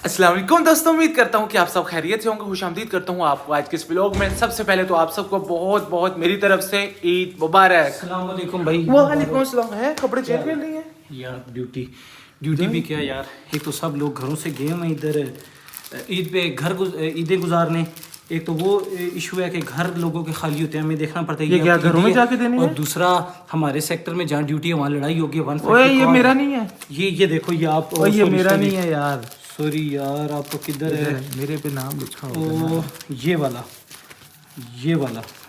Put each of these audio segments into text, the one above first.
अस्सलाम वालेकुम दोस्तों, उम्मीद करता हूँ कि आप सब खैरियत से होंगे। खुशामदीद करता हूँ आपको आज के इस व्लॉग में। सबसे पहले तो आप सबको बहुत बहुत मेरी तरफ से ईद मुबारक। अस्सलाम वालेकुम भाई। वालेकुम अस्सलाम। है कपड़े चेंज कर लिए यार ड्यूटी भी क्या यार, एक तो सब लोग घरों से गए हैं इधर ईद पे ईदें गुजारने। एक तो वो इशू है कि घर लोगों के खाली होते हैं, हमें देखना पड़ता है ये क्या घरों में जाके देने और दूसरा हमारे सेक्टर में जहाँ ड्यूटी है वहाँ लड़ाई होगी। ओए ये मेरा नहीं है, ये देखो ये आप ये मेरा नहीं है यार। सॉरी यार, आपको किधर है? मेरे पे नाम लिखा ओ ये वाला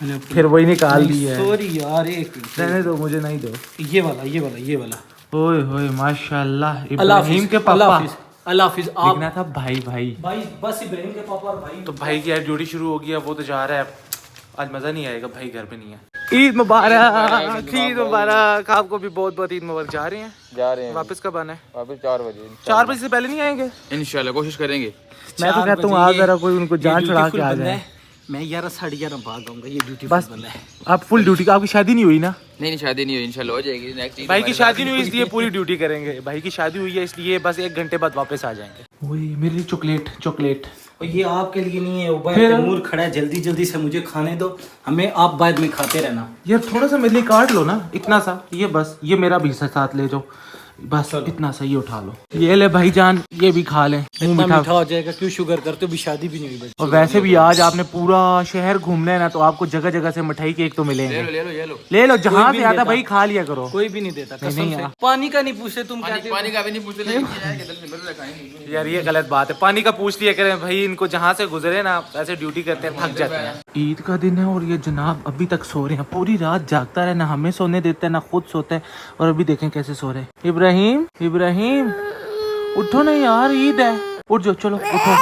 मैंने फिर वही निकाल दिया है। सॉरी यार, एक रहने दो, मुझे नहीं दो। ये वाला ओए होए माशाल्लाह, इब्राहिम के पापा। अल्लाह हाफिज। आप लिखना था भाई बस इब्राहिम के पापा और भाई। तो भाई की यार ड्यूटी शुरू हो गई है, वो तो जा रहा है। आज मजा नहीं आएगा, भाई घर पे नहीं है। ईद मुबारक, ईद मुबारक। आपको भी बहुत बहुत ईद मुबारक। जा रहे हैं वापस कब आना है? वापस 4 बजे। 4 बजे से पहले नहीं आएंगे? इंशाल्लाह कोशिश करेंगे। मैं तो कहता हूँ आज जरा कोई उनको जान छुड़ा के आ जाए। मैं 11-11:30 भाग आऊंगा। ये ड्यूटी बस बंद है। आप फुल ड्यूटी का। आपकी शादी नहीं हुई ना? नहीं शादी नहीं हुई, इंशाल्लाह हो जाएगी। नेक्स्ट भाई की शादी नहीं हुई इसलिए पूरी ड्यूटी करेंगे। भाई की शादी हुई है इसलिए बस 1 घंटे बाद वापस आ जाएंगे। वही मेरे लिए चॉकलेट। और ये आपके लिए नहीं है, उबैर तैमूर खड़ा है, जल्दी से मुझे खाने दो, हमें आप बाद में खाते रहना। यार थोड़ा सा मेरे लिए काट लो ना, इतना सा। ये बस, ये मेरा भी साथ ले जाओ, बस इतना सा ये उठा लो। ये ले भाईजान, ये भी खा लें। इतना मीठा हो जाएगा, क्यों शुगर करते हो? भी शादी भी नहीं हुई। और वैसे भी आज आपने पूरा शहर घूमना है ना, तो आपको जगह जगह से मिठाई केक तो मिलेंगे। ले लो जहाँ से आता भाई खा लिया करो। कोई भी नहीं देता कसम से। पानी का नहीं पूछते तुम? पानी का भी नहीं पूछते यार ये गलत बात है, पानी का पूछ लिया करें भाई। इनको जहाँ से गुजरे ना, ऐसे ड्यूटी करते हैं, थक जाते हैं। ईद का दिन है और ये जनाब अभी तक सो रहे हैं। पूरी रात जागता रहे, ना हमें सोने देता है ना खुद सोता है। और अभी देखें कैसे सो रहे हैं। इब्राहिम उठो ना यार, ईद है, उठ जाओ, चलो उठो।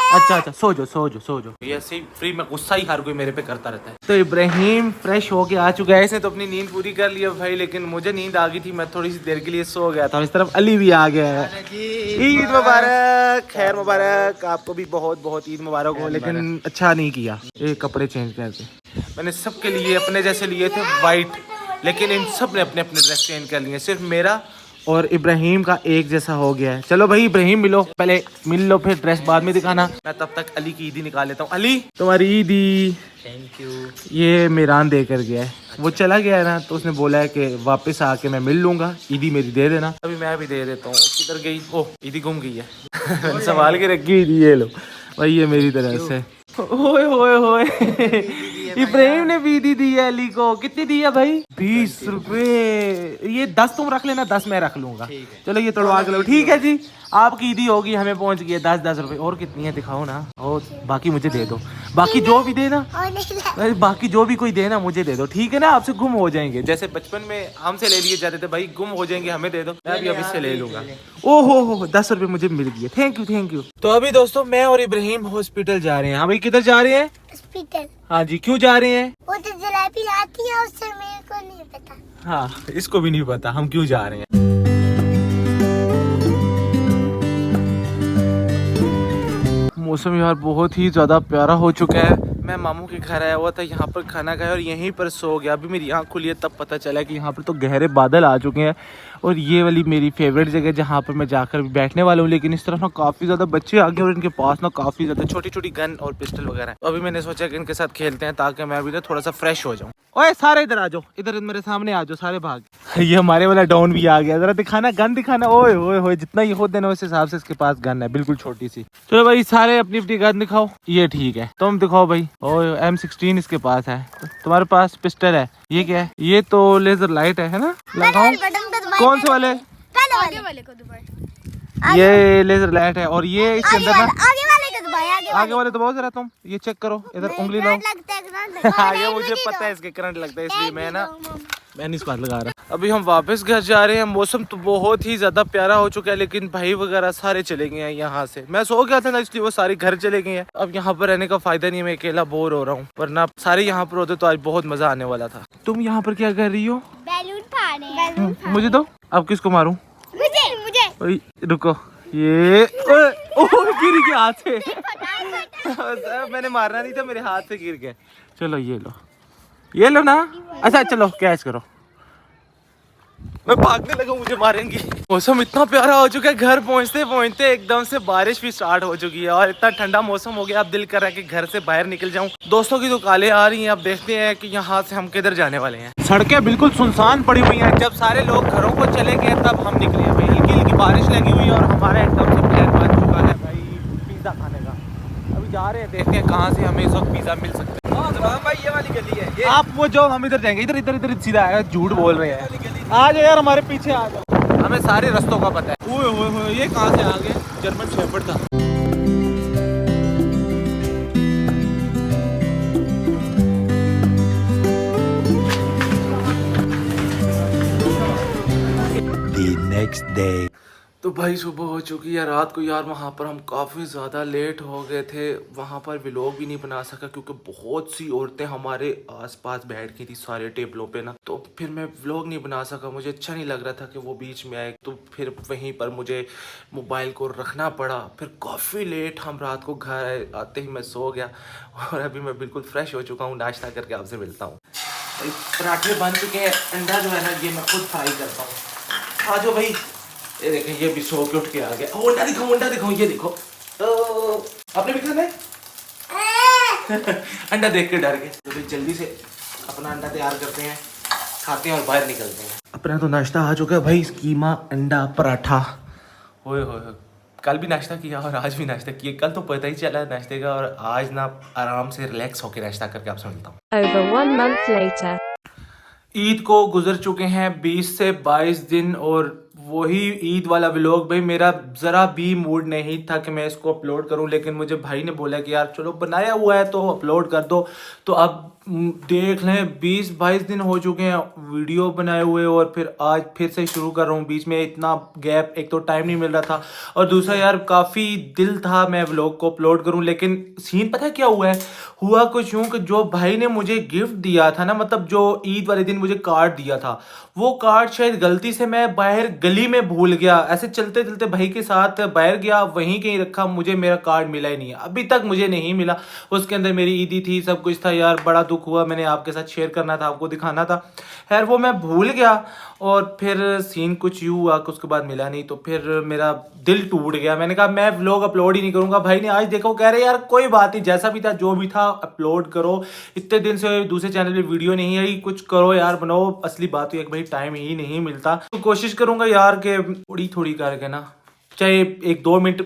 अच्छा सो जाओ। ये ऐसे ही फ्री में गुस्सा ही हर कोई मेरे पे करता रहता है। तो इब्राहिम फ्रेश होके आ चुका है। इसने तो अपनी नींद पूरी कर ली है भाई, लेकिन मुझे नींद आ गई थी, मैं थोड़ी सी देर के लिए सो गया था। और इस तरफ अली भी आ गया है। ईद मुबारक, खैर मुबारक। आपको भी बहुत बहुत ईद मुबारक हो। लेकिन अच्छा नहीं किया ये कपड़े चेंज करके। मैंने सबके लिए अपने जैसे लिए थे वाइट, लेकिन इन सब ने अपने अपने ड्रेस चेंज कर लिए। सिर्फ मेरा और इब्राहिम का एक जैसा हो गया है। चलो भाई इब्राहिम मिलो, पहले मिल लो, फिर ड्रेस बाद में दिखाना। मैं तब तक अली की ईदी निकाल लेता हूँ। अली तुम्हारी ईदी। Thank you. ये मेरान दे कर गया है, वो चला गया है ना, तो उसने बोला है कि वापस आके मैं मिल लूंगा, ईदी मेरी दे देना। अभी मैं भी दे देता हूँ। किधर गई? ओह ईदी गुम गई है। मैंने संभाल के रखी ईदी, ये लो भाई, ये मेरी तरफ से। होए इब्राहिम ने भी ईदी दी है अली को। कितनी दी है भाई? 20 रुपए। ये 10 तुम रख लेना, 10 मैं रख लूंगा। चलो ये तोड़वा के लो। ठीक है जी, आपकी ईदी होगी, हमें पहुंच गई है 10 रुपए। और कितनी है दिखाओ ना, और बाकी मुझे दे दो। बाकी जो भी देना, बाकी जो भी कोई देना मुझे दे दो, ठीक है ना? आपसे गुम हो जाएंगे, जैसे बचपन में हमसे ले लिए जाते थे भाई, गुम हो जाएंगे, हमें दे दो, मैं भी अब इससे ले लूंगा। ओहो 10 रुपए मुझे मिल गए, थैंक यू। तो अभी दोस्तों मैं और इब्राहिम हॉस्पिटल जा रहे हैं। हाँ भाई किधर जा रहे हैं? हॉस्पिटल। हाँ जी, क्यों जा रहे हैं? वो तो जलेबी लाती है, उससे मेरे को नहीं पता। हाँ इसको भी नहीं पता हम क्यों जा रहे हैं। मौसम यार बहुत ही ज़्यादा प्यारा हो चुका है। मैं मामू के घर आया हुआ था, यहाँ पर खाना खाया और यहीं पर सो गया। अभी मेरी आँख खुली है तब पता चला कि यहाँ पर तो गहरे बादल आ चुके हैं। और ये वाली मेरी फेवरेट जगह जहाँ पर मैं जाकर बैठने वाला हूँ। लेकिन इस तरफ ना काफ़ी ज़्यादा बच्चे आ गए और इनके पास ना काफ़ी ज़्यादा छोटी गन और पिस्टल वगैरह है। तो अभी मैंने सोचा कि इनके साथ खेलते हैं ताकि मैं भी ना थोड़ा सा फ्रेश हो जाऊँ। ओए सारे इधर आ जाओ, इधर मेरे सामने आ जाओ, सारे भाग। ये हमारे वाला डॉन भी आ गया। जरा दिखाना, गन दिखाना। ओए जितना ये खुद देना उस हिसाब से इसके पास गन है, बिल्कुल छोटी सी। चलो भाई सारे अपनी अपनी गन दिखाओ। ये ठीक है, तुम दिखाओ भाई। ओए M16 इसके पास है, तुम्हारे पास पिस्टल है। ये क्या है? ये तो लेजर लाइट है ना? लगाओ। कौन से वाले? आगे वाले को दबाओ। ये लेजर लाइट है। और ये इसके अंदर ना आगे वाले को दबाओ। आगे वाले दबाओ जरा, तुम ये चेक करो, इधर उंगली लाओ। आगे मुझे पता है इसके करंट लगता है, इसलिए मैं नहीं इस बार लगा रहा। अभी हम वापस घर जा रहे हैं। मौसम तो बहुत ही ज्यादा प्यारा हो चुका है, लेकिन भाई वगैरह सारे चले गए हैं यहाँ से। मैं सो गया था ना, इसलिए वो सारे घर चले गए हैं। अब यहाँ पर रहने का फायदा नहीं है, मैं अकेला बोर हो रहा हूँ। वरना सारे यहाँ पर होते तो आज बहुत मजा आने वाला था। तुम यहाँ पर क्या कर रही हो? बैलून फाड़े। मुझे दो। अब किसको मारूं? मुझे। रुको, ये गिर गया हाथ से। मैंने मारना नहीं था, मेरे हाथ से गिर गया। चलो ये लो ना। अच्छा चलो कैच करो। मैं भागने लगा, मुझे मारेंगी। मौसम इतना प्यारा हो चुका है, घर पहुंचते पहुंचते एकदम से बारिश भी स्टार्ट हो चुकी है और इतना ठंडा मौसम हो गया, अब दिल कर रहा है कि घर से बाहर निकल जाऊं। दोस्तों की तो कालें आ रही हैं, अब देखते हैं कि यहाँ से हम किधर जाने वाले हैं। सड़कें बिल्कुल सुनसान पड़ी हुई हैं, जब सारे लोग घरों को चले गए तब हम निकले हैं भाई। हल्की हल्की बारिश लगी हुई है और हमारा एकदम से प्लान बन चुका है भाई पिज़्ज़ा खाने का। अभी जा रहे हैं, देखते हैं कहाँ से हमें इस वक्त पिज़्ज़ा मिल सकता है। भाई ये वाली गली है, आप वो जो हम इधर जाएंगे, इधर इधर इधर सीधा आएगा, झूठ बोल रहे हैं। आ जाओ यार, हमारे पीछे आ जाओ, हमें सारे रास्तों का पता है। ओए होए होए, ये कहाँ से आ गए? जर्मन शेफर्ड था। The next day. तो भाई सुबह हो चुकी है, रात को यार वहाँ पर हम काफ़ी ज़्यादा लेट हो गए थे। वहाँ पर व्लॉग भी नहीं बना सका क्योंकि बहुत सी औरतें हमारे आसपास बैठ गई थी सारे टेबलों पे ना, तो फिर मैं व्लॉग नहीं बना सका। मुझे अच्छा नहीं लग रहा था कि वो बीच में आए, तो फिर वहीं पर मुझे मोबाइल को रखना पड़ा। फिर काफ़ी लेट हम रात को घर आए, आते ही मैं सो गया और अभी मैं बिल्कुल फ्रेश हो चुका हूँ। नाश्ता करके आपसे मिलता हूँ। पराठे बन चुके हैं, अंडा जो है ना ये मैं खुद फ्राई करता हूँ। आ जाओ भाई, ये देखें, ये भी सो के उठ के आ गया। अंडा दिखाओ, अंडा दिखाओ, ये देखो। आपने भी खाना है? अंडा देख के डर गए, तो भाई जल्दी से अपना अंडा तैयार करते हैं, खाते हैं और बाहर निकलते हैं। अपना तो नाश्ता आ चुका है भाई, कीमा अंडा पराठा। ओए होए, कल भी नाश्ता किया और आज भी नाश्ता किया। कल तो पता ही चला नाश्ते का, और आज ना आराम से रिलैक्स होकर नाश्ता करके आपसे मिलता हूँ। Over 1 month later. ईद को गुजर चुके हैं 20 से 22 दिन, और वही ईद वाला व्लॉग भाई मेरा ज़रा भी मूड नहीं था कि मैं इसको अपलोड करूं, लेकिन मुझे भाई ने बोला कि यार चलो बनाया हुआ है तो अपलोड कर दो। तो अब देख लें 20-22 दिन हो चुके हैं वीडियो बनाए हुए, और फिर आज फिर से शुरू कर रहा हूँ। बीच में इतना गैप, एक तो टाइम नहीं मिल रहा था, और दूसरा यार काफ़ी दिल था मैं व्लॉग को अपलोड करूँ, लेकिन सीन पता है क्या हुआ है? हुआ कुछ यूँ कि जो भाई ने मुझे गिफ्ट दिया था ना, मतलब जो ईद वाले दिन मुझे कार्ड दिया था, वो कार्ड शायद गलती से मैं बाहर गली में भूल गया। ऐसे चलते चलते भाई के साथ बाहर गया, वहीं कहीं रखा, मुझे मेरा कार्ड मिला ही नहीं है, अभी तक मुझे नहीं मिला। उसके अंदर मेरी ईदी थी, सब कुछ था यार, बड़ा दुख हुआ। मैंने आपके साथ शेयर करना था, आपको दिखाना था, खैर वो मैं भूल गया। और फिर सीन कुछ यूँ हुआ कि उसके बाद मिला नहीं, तो फिर मेरा दिल टूट गया। मैंने कहा मैं व्लॉग अपलोड ही नहीं करूँगा। भाई ने आज देखो कह रहे यार कोई बात नहीं, जैसा भी था जो भी था अपलोड करो, इतने दिन से दूसरे चैनल पे वीडियो नहीं आई, कुछ करो यार, बनाओ। असली बात है कि भाई टाइम ही नहीं मिलता, तो कोशिश करूँगा यार कि थोड़ी थोड़ी करके ना, चाहे 1-2 मिनट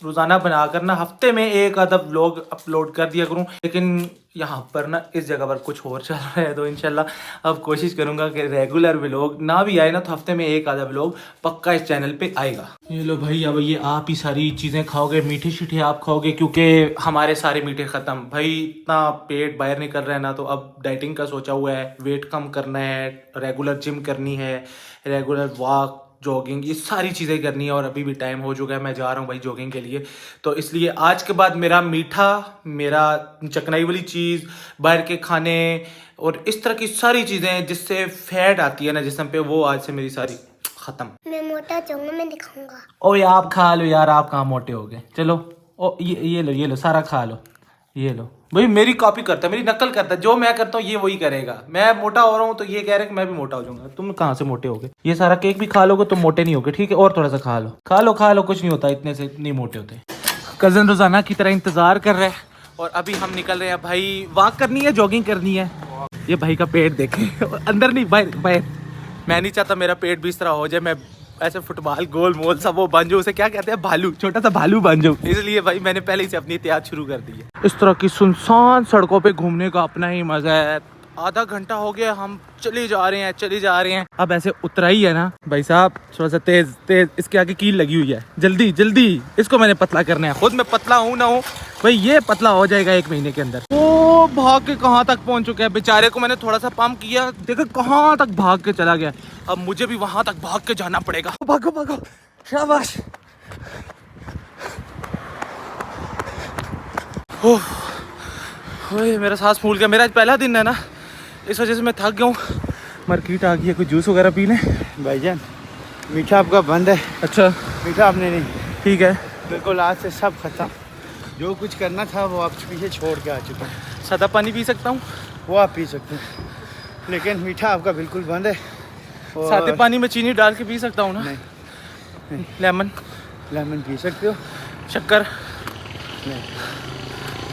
रोज़ाना बनाकर ना हफ्ते में एक आधा व्लॉग अपलोड कर दिया करूं। लेकिन यहाँ पर ना इस जगह पर कुछ और चल रहा है, तो इंशाल्लाह अब कोशिश करूंगा कि रेगुलर व्लॉग ना भी आए ना, तो हफ्ते में एक आधा व्लॉग पक्का इस चैनल पे आएगा। ये लो भाई, अब ये आप ही सारी चीज़ें खाओगे, मीठे शीठे आप खाओगे, क्योंकि हमारे सारे मीठे ख़त्म। भाई इतना पेट बाहर निकल रहा है ना, तो अब डाइटिंग का सोचा हुआ है, वेट कम करना है, रेगुलर जिम करनी है, रेगुलर वॉक, जॉगिंग, ये सारी चीज़ें करनी है। और अभी भी टाइम हो चुका है, मैं जा रहा हूँ भाई जॉगिंग के लिए। तो इसलिए आज के बाद मेरा मीठा, मेरा चकनाई वाली चीज़, बाहर के खाने और इस तरह की सारी चीज़ें जिससे फैट आती है ना जिस्म पे, वो आज से मेरी सारी ख़त्म। मैं मोटा चाहूंगा, मैं दिखाऊंगा। ओ यार आप खा लो यार, आप कहाँ मोटे हो गए। चलो ओ ये लो सारा खा लो, ये लो। भाई मेरी कॉपी करता है, मेरी नकल करता है, जो मैं करता हूँ ये वही करेगा। मैं मोटा हो रहा हूँ तो ये कह रहे हैं कि मैं भी मोटा हो जाऊंगा। तुम कहाँ से मोटे होगे? ये सारा केक भी खा लोगे तो मोटे नहीं होगे, ठीक है? और थोड़ा सा खा लो, कुछ नहीं होता, इतने से नहीं मोटे होते। कज़न रोजाना की तरह इंतजार कर रहे हैं, और अभी हम निकल रहे हैं भाई। वॉक करनी है, जॉगिंग करनी है। ये भाई का पेट देखें, अंदर नहीं बाहर। मैं नहीं चाहता मेरा पेट भी इस तरह हो जाए, मैं ऐसे फुटबॉल गोल मोल सब वो बन जाऊँ, उसे क्या कहते हैं, भालू, छोटा सा भालू बन जाऊँ। इसलिए भाई मैंने पहले ही से अपनी तैयारी शुरू कर दी है। इस तरह की सुनसान सड़कों पे घूमने का अपना ही मजा है। आधा घंटा हो गया, हम चले जा रहे हैं। अब ऐसे उतरा ही है ना भाई साहब, थोड़ा सा तेज इसके आगे कील लगी हुई है। जल्दी इसको मैंने पतला करना है। खुद मैं पतला हूँ ना हूँ भाई, ये पतला हो जाएगा 1 महीने के अंदर। वो भाग के कहाँ तक पहुँच चुका है बेचारे को, मैंने थोड़ा सा पंप किया, देखो कहाँ तक भाग के चला गया। अब मुझे भी वहां तक भाग के जाना पड़ेगा। भागो, शाबाश। ओह मेरा सांस फूल गया। मेरा आज पहला दिन है ना, इस वजह से मैं थक गया हूँ। मार्केट आ गई है, कोई जूस वगैरह पी लें। भाईजान मीठा आपका बंद है। अच्छा मीठा आपने नहीं, ठीक है, बिल्कुल आज से सब खत्म। जो कुछ करना था वो आप पीछे छोड़ के आ चुके हैं। सादा पानी पी सकता हूँ? वो आप पी सकते हैं, लेकिन मीठा आपका बिल्कुल बंद है। सादे पानी में चीनी डाल के पी सकता हूँ ना? नहीं। लेमन लेमन पी सकते हो? शक्कर?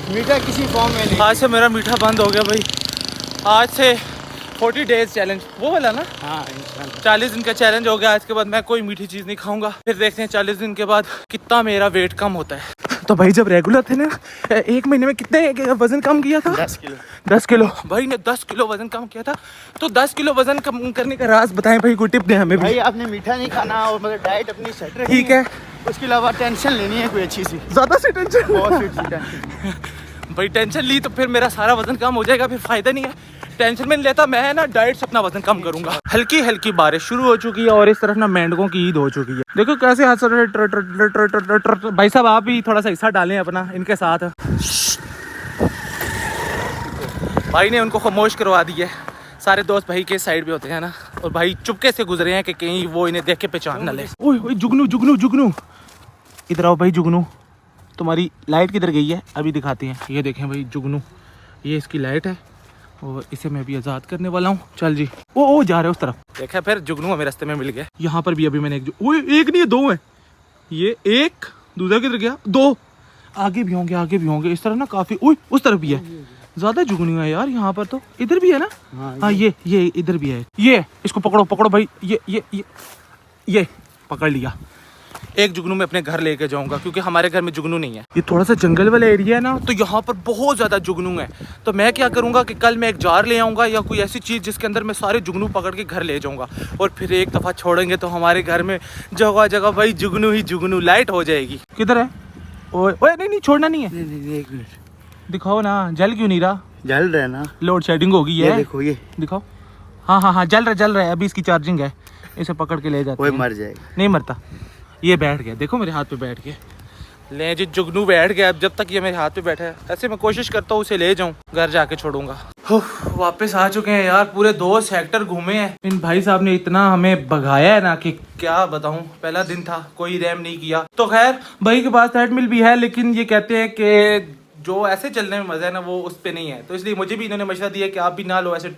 मीठा किसी फॉर्म में नहीं। आज से मेरा मीठा बंद हो गया भाई। आज से 40 डेज चैलेंज, वो वाला ना? हाँ इंशाल्लाह। 40 दिन का चैलेंज हो गया। आज के बाद मैं कोई मीठी चीज़ नहीं खाऊंगा। फिर देखते हैं 40 दिन के बाद कितना मेरा वेट कम होता है। तो भाई जब रेगुलर थे ना, 1 महीने में कितने वजन कम किया था? 10 किलो। 10 किलो भाई ने 10 किलो वजन कम किया था। तो 10 किलो वजन कम करने का राज बताएं भाई, कोई टिप दें हमें भी। भाई आपने मीठा नहीं खाना और मतलब डाइट अपनी सेट रखनी ठीक है। उसके अलावा टेंशन लेनी है कोई अच्छी सी, ज़्यादा से टेंशन बहुत सी टेंशन। भाई टेंशन ली तो फिर मेरा सारा वजन कम हो जाएगा, फिर फायदा नहीं है। टेंशन में नहीं लेता मैं ना, डाइट से अपना वजन कम करूंगा। हल्की हल्की बारिश शुरू हो चुकी है और इस तरफ ना मेंढकों की ईद हो चुकी है। देखो कैसे हाथ से। भाई साहब आप भी थोड़ा सा हिस्सा डालें अपना इनके साथ। भाई ने उनको खामोश करवा दिया है। सारे दोस्त भाई के साइड पे होते हैं ना, और भाई चुपके से गुजरे हैं कि कहीं वो इन्हें देख के पहचान ना ले। ओए ओए जुगनू जुगनू जुगनू, इधर आओ भाई जुगनू। तुम्हारी लाइट किधर गई है? अभी दिखाते हैं। ये देखें भाई जुगनू, ये इसकी लाइट है और इसे मैं भी आज़ाद करने वाला हूँ। चल जी। ओ जा रहे हैं उस तरफ। देखा फिर जुगनू हमें रास्ते में मिल गया। यहाँ पर भी अभी मैंने एक नहीं है, 2 है। ये एक, दूसरा किधर गया? 2 आगे भी होंगे, आगे भी होंगे। इस तरफ ना काफी, उस तरफ भी है। ज्यादा जुगनू है यार यहाँ पर। तो इधर भी है ना? हाँ ये इधर भी है। ये इसको पकड़ो पकड़ो भाई। ये पकड़ लिया। एक जुगनू में अपने घर लेके जाऊंगा क्योंकि हमारे घर में जुगनू नहीं है। ये थोड़ा सा जंगल वाला एरिया है ना, तो यहाँ पर बहुत ज़्यादा जुगनू है। तो मैं क्या करूँगा कि कल मैं एक जार ले आऊँगा या कोई ऐसी चीज़ जिसके अंदर मैं सारे जुगनू पकड़ के घर ले जाऊँगा, और फिर एक दफ़ा छोड़ेंगे तो हमारे घर में जगह जगह भाई जुगनू ही जुगनू। लाइट हो जाएगी। किधर है? ओए नहीं छोड़ना नहीं है। नहीं 1 मिनट दिखाओ ना, जल क्यों नहीं रहा? जल रहा है ना, लोड शेडिंग हो गई है। देखो ये दिखाओ। हाँ जल रहा है। अभी इसकी चार्जिंग है। इसे पकड़ के ले जाते हैं। मर जाएगा। नहीं मरता। ये बैठ गया, देखो मेरे हाथ पे बैठ गया। ले जी जुगनू बैठ गया। अब जब तक ये मेरे हाथ पे बैठा है, ऐसे मैं कोशिश करता हूँ उसे ले जाऊँ, घर जाके छोड़ूंगा। वापस आ चुके हैं यार। पूरे 2 सेक्टर घूमे हैं। इन भाई साहब ने इतना हमें भगाया है ना कि क्या बताऊँ। पहला दिन था, कोई रहम नहीं किया। तो खैर भाई के पास ट्रेडमिल भी है, लेकिन ये कहते हैं कि जो ऐसे चलने में मजा है ना वो उस पर नहीं है। तो इसलिए मुझे भी इन्होंने मशवरा दिया कि आप भी ना लो, ऐसे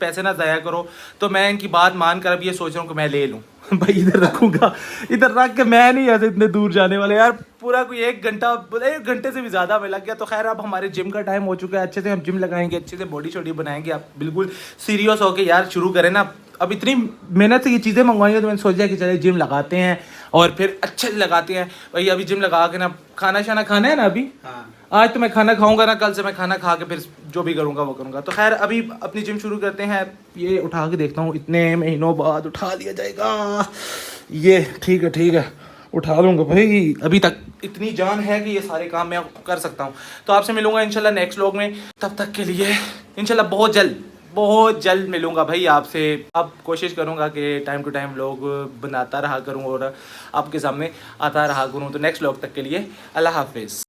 पैसे ना ज़ाया करो। तो मैं इनकी बात मान कर अब ये सोच रहा हूँ कि मैं ले लूँ। भाई इधर रखूंगा, इधर रख के मैं नहीं ऐसे इतने दूर जाने वाले यार। पूरा कोई 1 घंटे से भी ज़्यादा में लग गया। तो खैर अब हमारे जिम का टाइम हो चुका है। अच्छे से हम जिम लगाएंगे, अच्छे से बॉडी शॉडी बनाएंगे। आप बिल्कुल सीरियस होके यार शुरू करें ना। अब इतनी मेहनत से ये चीज़ें मंगवाई है तो मैंने सोचा कि चले जिम लगाते हैं और फिर अच्छे से लगाते हैं। भाई अभी जिम लगा के ना खाना शाना खाना है ना अभी। आज तो मैं खाना खाऊंगा ना, कल से मैं खाना खा के फिर जो भी करूंगा वो करूंगा। तो खैर अभी अपनी जिम शुरू करते हैं। ये उठा के देखता हूँ, इतने महीनों बाद उठा लिया जाएगा ये। ठीक है उठा लूँगा भाई। अभी तक इतनी जान है कि ये सारे काम मैं कर सकता हूँ। तो आपसे मिलूंगा इंशाल्लाह नेक्स्ट व्लॉग में। तब तक के लिए इंशाल्लाह बहुत जल्द मिलूंगा भाई आपसे। अब कोशिश करूंगा कि टाइम टू टाइम व्लॉग बनाता रहा करूं और आपके सामने आता रहा करूं। तो नेक्स्ट व्लॉग तक के लिए अल्लाह हाफिज़।